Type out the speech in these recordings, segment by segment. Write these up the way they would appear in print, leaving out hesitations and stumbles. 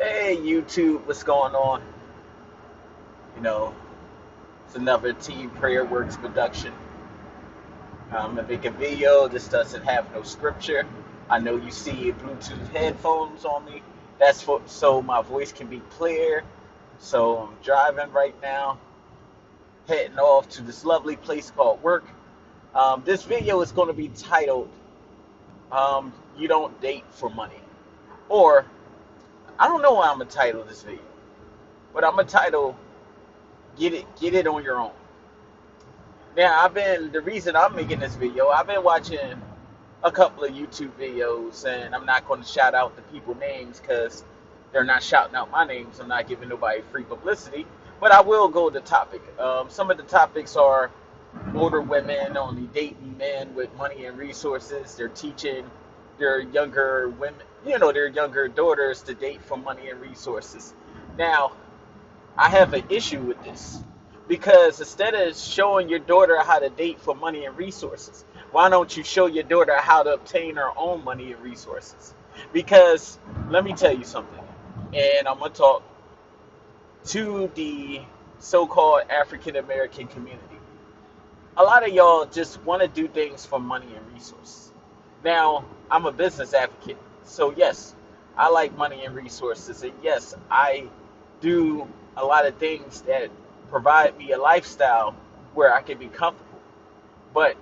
Hey YouTube, what's going on? You know, it's another Team Prayer Works production. I'm gonna make a video. This doesn't have no scripture. I know you see Bluetooth headphones on me. That's for so my voice can be clear. So I'm driving right now, heading off to this lovely place called work. This video is going to be titled "You Don't Date for Money," or I don't know why I'm gonna title this video, but I'm gonna title "Get It on Your Own." Now, the reason I'm making this video, I've been watching a couple of YouTube videos, and I'm not going to shout out the people names because they're not shouting out my names. I'm not giving nobody free publicity, but I will go to the topic. Some of the topics are older women only dating men with money and resources. They're teaching their younger women, their younger daughters to date for money and resources. Now, I have an issue with this because instead of showing your daughter how to date for money and resources, why don't you show your daughter how to obtain her own money and resources? Because let me tell you something, and I'm going to talk to the so-called African American community. A lot of y'all just want to do things for money and resources. Now, I'm a business advocate, so yes, I like money and resources, and yes, I do a lot of things that provide me a lifestyle where I can be comfortable. But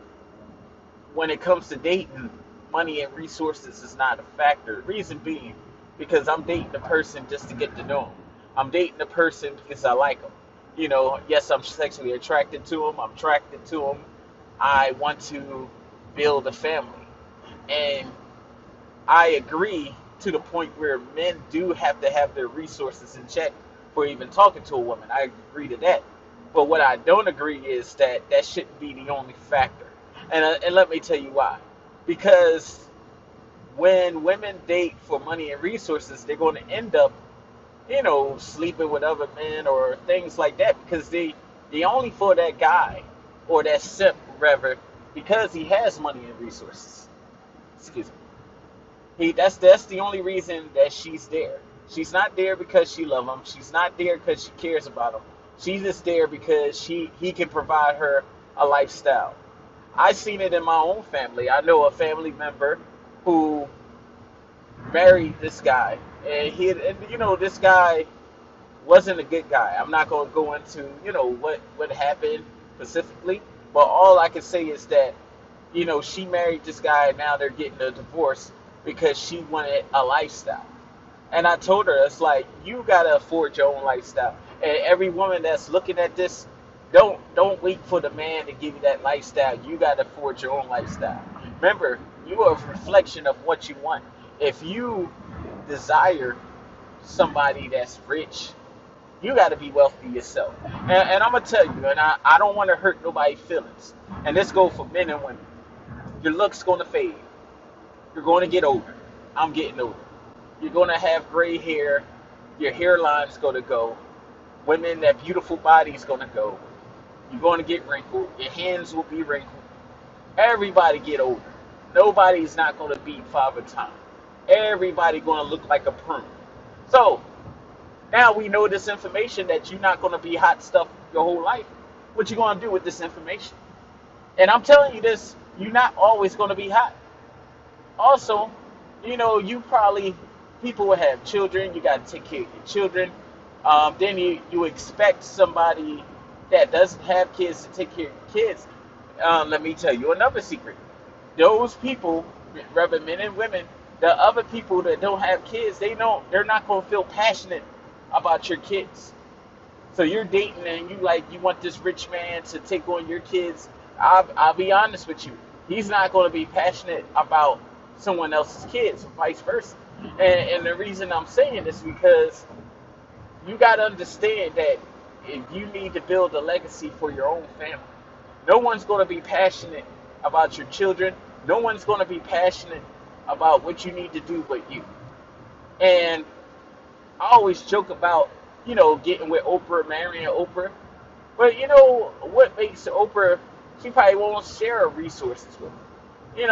when it comes to dating, money and resources is not a factor. Reason being, because I'm dating a person just to get to know them. I'm dating a person because I like them. Yes, I'm sexually attracted to them. I'm attracted to them. I want to build a family. And I agree to the point where men do have to have their resources in check for even talking to a woman. I agree to that. But what I don't agree is that that shouldn't be the only factor. And let me tell you why. Because when women date for money and resources, they're going to end up, sleeping with other men or things like that because they only for that guy or that simp, rather, because he has money and resources. Excuse me. That's the only reason that she's there. She's not there because she loves him. She's not there because she cares about him. She's just there because he can provide her a lifestyle. I've seen it in my own family. I know a family member who married this guy, and this guy wasn't a good guy. I'm not going to go into what happened specifically, but all I can say is that she married this guy, and now they're getting a divorce because she wanted a lifestyle. And I told her, it's like, you gotta afford your own lifestyle. And every woman that's looking at this, don't wait for the man to give you that lifestyle. You gotta afford your own lifestyle. Remember, you are a reflection of what you want. If you desire somebody that's rich, you gotta be wealthy yourself. And I'm gonna tell you, and I don't want to hurt nobody's feelings. And this goes for men and women. Your looks gonna fade. You're going to get older. I'm getting older. You're going to have gray hair. Your hairline's going to go. Women, that beautiful body's going to go. You're going to get wrinkled. Your hands will be wrinkled. Everybody get older. Nobody's not going to beat Father Time. Everybody going to look like a prune. So, now we know this information that you're not going to be hot stuff your whole life. What you going to do with this information? And I'm telling you this, you're not always going to be hot. Also, people will have children. You got to take care of your children. Then you expect somebody that doesn't have kids to take care of your kids. Let me tell you another secret. Those people, whether men and women, the other people that don't have kids, they're not going to feel passionate about your kids. So you're dating and you want this rich man to take on your kids. I'll be honest with you. He's not going to be passionate about someone else's kids, or vice versa. And the reason I'm saying this is because you got to understand that if you need to build a legacy for your own family, no one's going to be passionate about your children. No one's going to be passionate about what you need to do but you. And I always joke about, getting with Oprah, marrying Oprah. But what makes Oprah, she probably won't share her resources with me.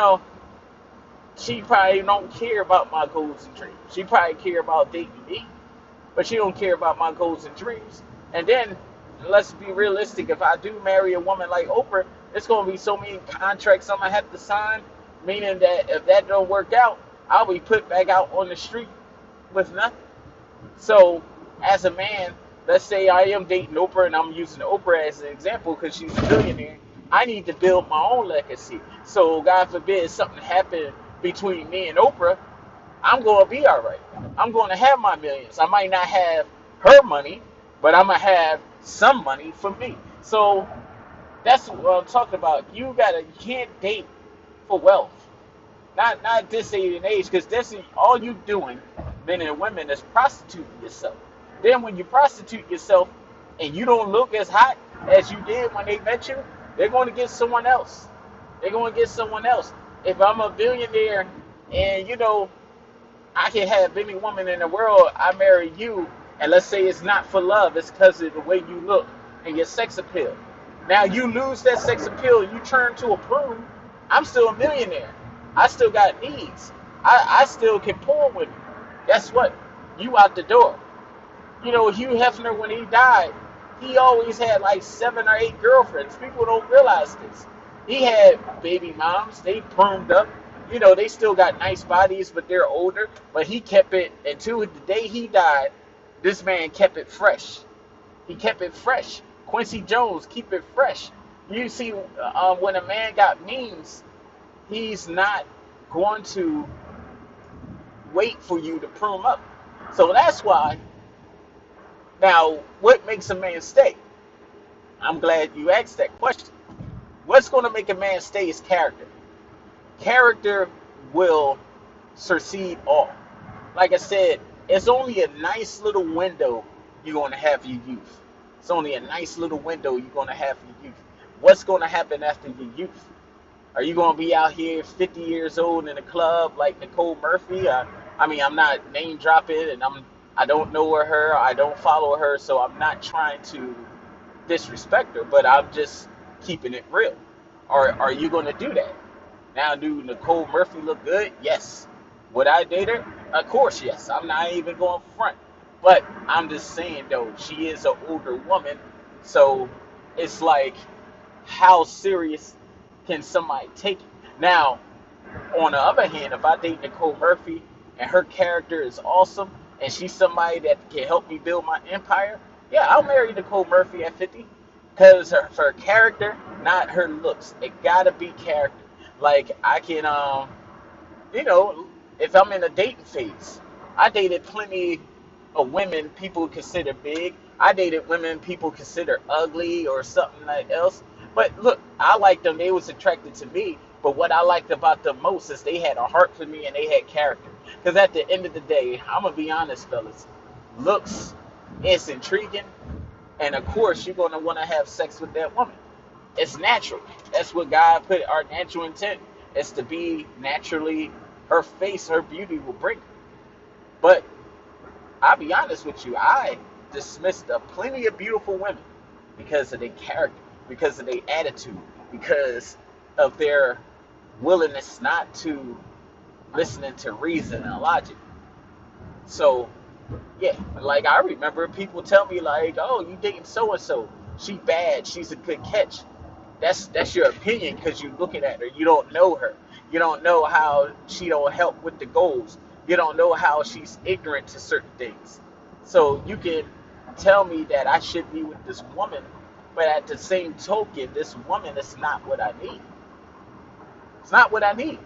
She probably don't care about my goals and dreams. She probably care about dating me. but she don't care about my goals and dreams. And then let's be realistic. If I do marry a woman like Oprah, it's gonna be so many contracts I'm gonna have to sign, meaning that if that don't work out, I'll be put back out on the street with nothing. So, as a man, let's say I am dating Oprah and I'm using Oprah as an example because she's a billionaire. I need to build my own legacy. So, God forbid something happened between me and Oprah, I'm going to be all right. I'm going to have my millions. I might not have her money, but I'm going to have some money for me. So, that's what I'm talking about. You can't date for wealth. Not this day and age, because this is all you doing, men and women, is prostituting yourself. Then when you prostitute yourself and you don't look as hot as you did when they met you, they're going to get someone else. They're going to get someone else. If I'm a billionaire and I can have any woman in the world, I marry you, and let's say it's not for love, it's because of the way you look and your sex appeal. Now you lose that sex appeal, you turn to a prune. I'm still a millionaire. I still got needs. I still can pull women. Guess what? You out the door. Hugh Hefner, when he died, he always had like 7 or 8 girlfriends. People don't realize this. He had baby moms. They pruned up. They still got nice bodies, but they're older. But he kept it until the day he died. This man kept it fresh. He kept it fresh. Quincy Jones, keep it fresh. You see, when a man got means, he's not going to wait for you to prune up. So that's why. Now, what makes a man stay? I'm glad you asked that question. What's going to make a man stay is character. Character will succeed all. Like I said, it's only a nice little window you're going to have your youth. It's only a nice little window you're going to have your youth. What's going to happen after your youth? Are you going to be out here 50 years old in a club like Nicole Murphy? I'm not name dropping, and I don't know her, I don't follow her, so I'm not trying to disrespect her, but I'm just keeping it real. Are you going to do that? Now, do Nicole Murphy look good? Yes. Would I date her? Of course, yes. I'm not even going front. But I'm just saying, though, she is an older woman, so it's like, how serious can somebody take it? Now, on the other hand, if I date Nicole Murphy and her character is awesome and she's somebody that can help me build my empire, yeah, I'll marry Nicole Murphy at 50 because her character, not her looks. It gotta be character. Like, I can, if I'm in a dating phase, I dated plenty of women people consider big. I dated women people consider ugly or something like else. But look, I liked them. They was attracted to me. But what I liked about them most is they had a heart for me and they had character. Because at the end of the day, I'm going to be honest, fellas. Looks is intriguing. And of course, you're going to want to have sex with that woman. It's natural. That's what God put our natural intent. Is to be naturally, her face, her beauty will bring her. But I'll be honest with you, I dismissed plenty of beautiful women because of their character, because of their attitude, because of their willingness not to listening to reason and logic. So, yeah, like I remember people tell me like, "Oh, you dating so and so? She bad. She's a good catch." That's your opinion because you're looking at her. You don't know her. You don't know how she don't help with the goals. You don't know how she's ignorant to certain things. So you can tell me that I should be with this woman, but at the same token, this woman is not what I need. It's not what I need.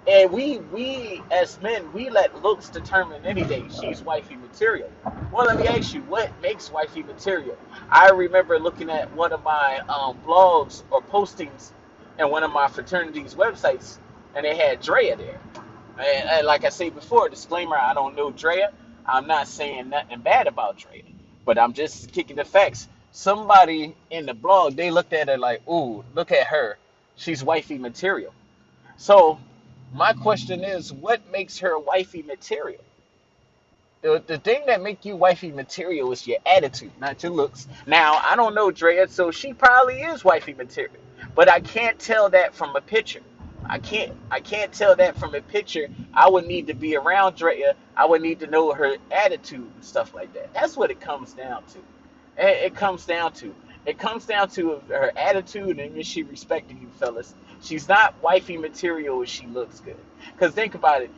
And we as men, we let looks determine anything. She's wifey material. Well, let me ask you, what makes wifey material? I remember looking at one of my blogs or postings in one of my fraternity's websites, and they had Drea there. And like I said before, disclaimer, I don't know Drea. I'm not saying nothing bad about Drea, but I'm just kicking the facts. Somebody in the blog, they looked at her like, ooh, look at her. She's wifey material. So my question is, what makes her wifey material? The thing that make you wifey material is your attitude, not your looks. Now, I don't know Drea, so she probably is wifey material. But I can't tell that from a picture. I can't tell that from a picture. I would need to be around Drea. I would need to know her attitude and stuff like that. That's what it comes down to. It comes down to. It comes down to her attitude and is she respecting you, fellas. She's not wifey material if she looks good. Because think about it.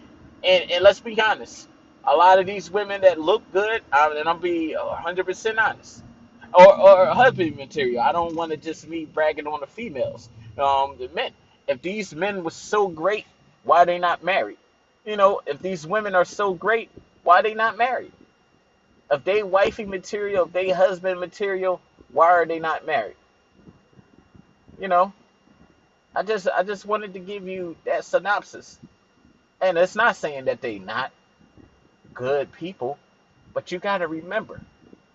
And let's be honest. A lot of these women that look good, and I'm be 100% honest, or husband material. I don't want to just me bragging on the females, the men. If these men were so great, why are they not married? If these women are so great, why are they not married? If they wifey material, if they husband material, why are they not married? You know, I just wanted to give you that synopsis. And it's not saying that they not good people, but you got to remember,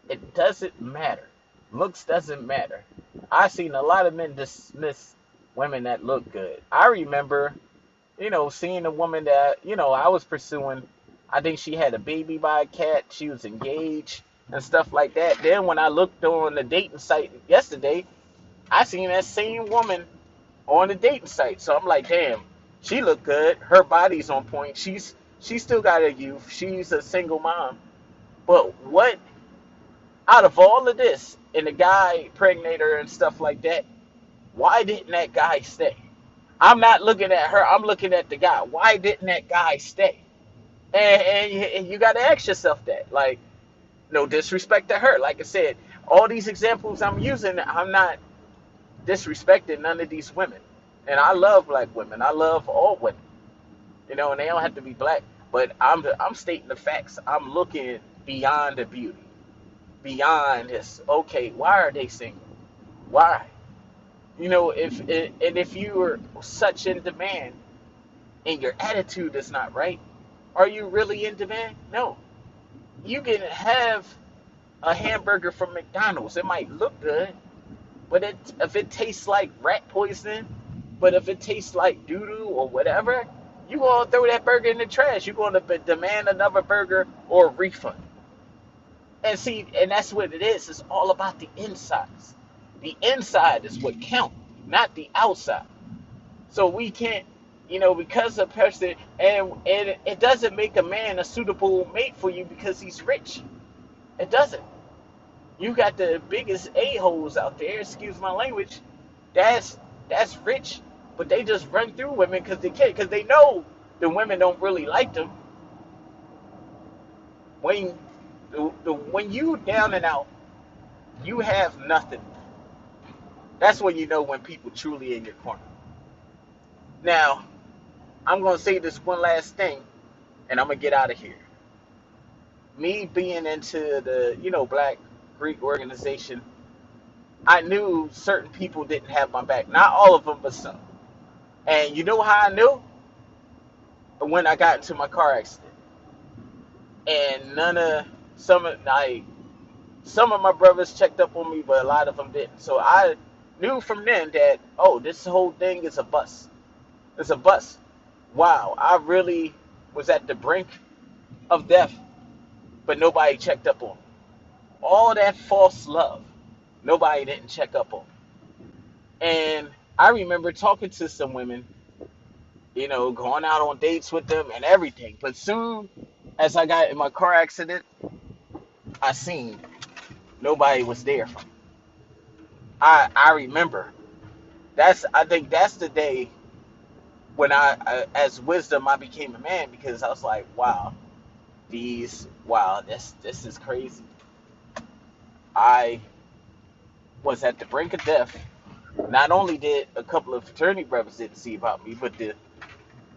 it doesn't matter. Looks doesn't matter. I've seen a lot of men dismiss women that look good. I remember, seeing a woman that, I was pursuing. I think she had a baby by a cat. She was engaged and stuff like that. Then when I looked on the dating site yesterday, I seen that same woman on the dating site. So I'm like, damn, she looked good. Her body's on point. She still got a youth. She's a single mom. But what out of all of this and the guy impregnated her and stuff like that, why didn't that guy stay? I'm not looking at her. I'm looking at the guy. Why didn't that guy stay? And you got to ask yourself that. Like, no disrespect to her. Like I said, all these examples I'm using, I'm not disrespecting none of these women. And I love black women. I love all women. And they don't have to be black. But I'm stating the facts. I'm looking beyond the beauty, beyond this. Okay, why are they single? Why? If you are such in demand and your attitude is not right, are you really in demand? No. You can have a hamburger from McDonald's. It might look good, but if it tastes like rat poison, but if it tastes like doo-doo or whatever, you're going to throw that burger in the trash. You're going to demand another burger or a refund. And see, and that's what it is. It's all about the insides. The inside is what counts, not the outside. So we can't, because a person, and it doesn't make a man a suitable mate for you because he's rich. It doesn't. You got the biggest a-holes out there, excuse my language, that's rich, but they just run through women because they can, because they know the women don't really like them. When when you down and out, you have nothing. That's when you know when people truly in your corner. Now, I'm gonna say this one last thing, and I'm gonna get out of here. Me being into the Black Greek organization, I knew certain people didn't have my back. Not all of them, but some. And you know how I knew? When I got into my car accident, and some of my brothers checked up on me, but a lot of them didn't. So I knew from then that, oh, this whole thing is a bust. It's a bust. Wow, I really was at the brink of death, but nobody checked up on me. All that false love, nobody didn't check up on me. And I remember talking to some women, going out on dates with them and everything. But soon as I got in my car accident, I seen nobody was there for me. I remember. I think that's the day when as wisdom, I became a man because I was like, wow, this is crazy. I was at the brink of death. Not only did a couple of fraternity brothers didn't see about me, but the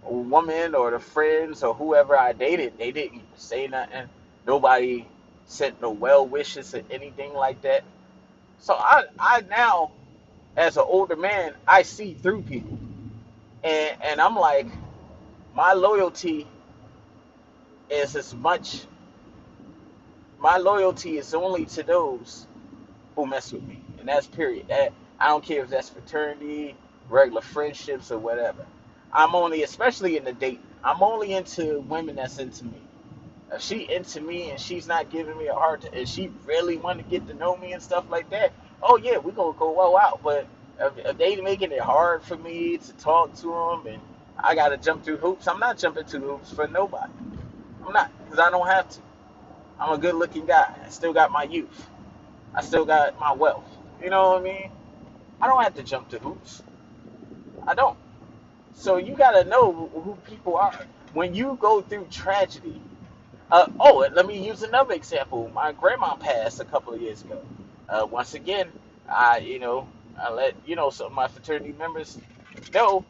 woman or the friends or whoever I dated, they didn't say nothing. Nobody sent no well wishes or anything like that. So I now, as an older man, I see through people. And I'm like, my loyalty is as much, my loyalty is only to those who mess with me. And that's period. I don't care if that's fraternity, regular friendships, or whatever. I'm only, especially in the dating, I'm only into women that's into me. If she into me and she's not giving me a hard time, and she really want to get to know me and stuff like that, oh yeah, we're going to go well out. But if they making it hard for me to talk to them and I gotta jump through hoops. I'm not jumping through hoops for nobody. I'm not, because I don't have to. I'm a good looking guy. I still got my youth. I still got my wealth. You know what I mean? I don't have to jump through hoops. I don't. So you gotta know who people are. When you go through tragedy, and let me use another example. My grandma passed a couple of years ago. Once again, I let some of my fraternity members know,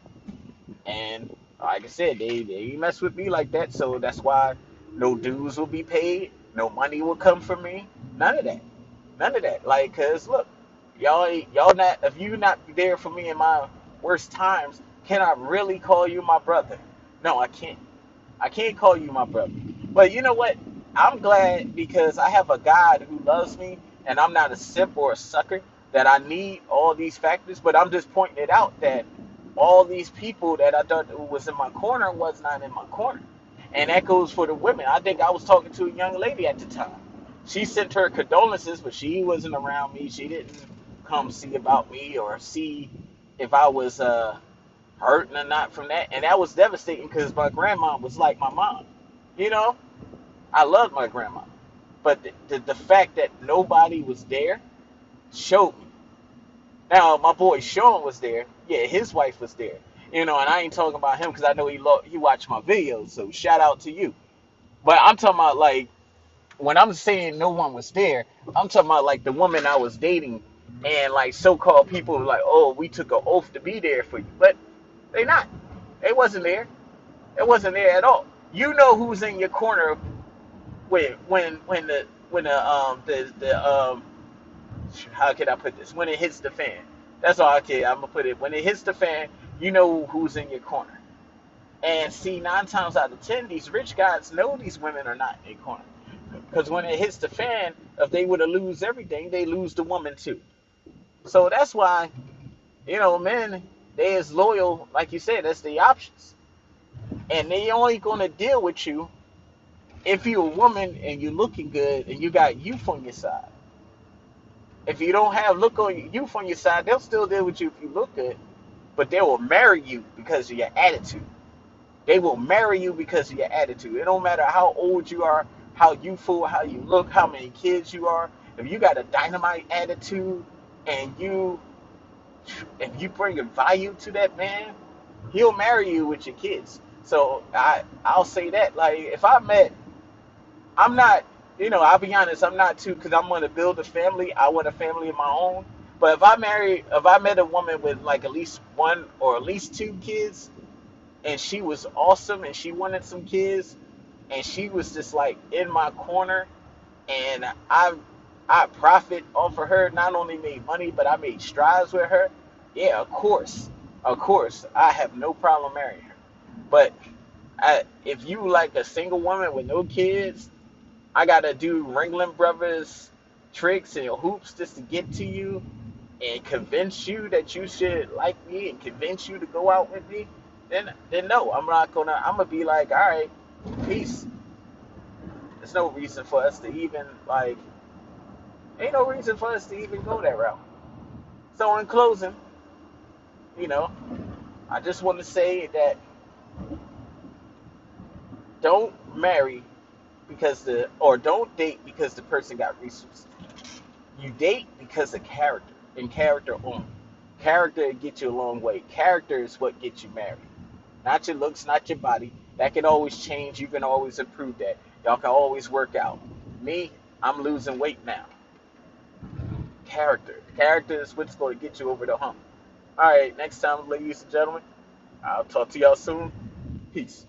and like I said, they mess with me like that. So that's why no dues will be paid, no money will come from me, none of that, none of that. Like, cause look, y'all not if you not there for me in my worst times, can I really call you my brother? No, I can't. I can't call you my brother. But you know what? I'm glad because I have a God who loves me and I'm not a simp or a sucker that I need all these factors, but I'm just pointing it out that all these people that I thought was in my corner was not in my corner. And that goes for the women. I think I was talking to a young lady at the time. She sent her condolences, but she wasn't around me. She didn't come see about me or see if I was hurting or not from that. And that was devastating because my grandma was like my mom. You know, I loved my grandma. But the fact that nobody was there showed me. Now, my boy Sean was there. Yeah, his wife was there. And I ain't talking about him because I know he watched my videos. So shout out to you. But I'm talking about like when I'm saying no one was there, I'm talking about like the woman I was dating and like so-called people like, oh, we took an oath to be there for you. But they not. They wasn't there. It wasn't there at all. You know who's in your corner when the how can I put this? When it hits the fan. That's all I'm gonna put it. When it hits the fan, you know who's in your corner. And see, 9 times out of 10, these rich guys know these women are not in their corner. Because when it hits the fan, if they were to lose everything, they lose the woman too. So that's why, men, they is loyal, like you said, that's the options. And they only gonna deal with you if you're a woman and you're looking good and you got youth on your side. If you don't have youth on your side, they'll still deal with you if you look good, but they will marry you because of your attitude. They will marry you because of your attitude. It don't matter how old you are, how youthful, how you look, how many kids you are. If you got a dynamite attitude and if you bring a value to that man, he'll marry you with your kids. So I'll say that. Like if I met I'm not, I'll be honest, I'm not too, because I'm going to build a family. I want a family of my own. But if I met a woman with like at least one or at least two kids, and she was awesome and she wanted some kids, and she was just like in my corner, and I profit off of her, not only made money, but I made strides with her. Yeah, of course, I have no problem marrying her. But if you like a single woman with no kids, I gotta do Ringling Brothers tricks and hoops just to get to you and convince you that you should like me and convince you to go out with me, then no, I'm not gonna. I'm gonna be like, all right, peace. There's no reason for us to even like. Ain't no reason for us to even go that route. So in closing, you know, I just want to say that don't marry or don't date because the person got resources. You date because of character and character only. Character gets you a long way. Character is what gets you married. Not your looks, not your body. That can always change. You can always improve that. Y'all can always work out. Me, I'm losing weight now. Character. Character is what's going to get you over the hump. All right, next time, ladies and gentlemen, I'll talk to y'all soon. Peace.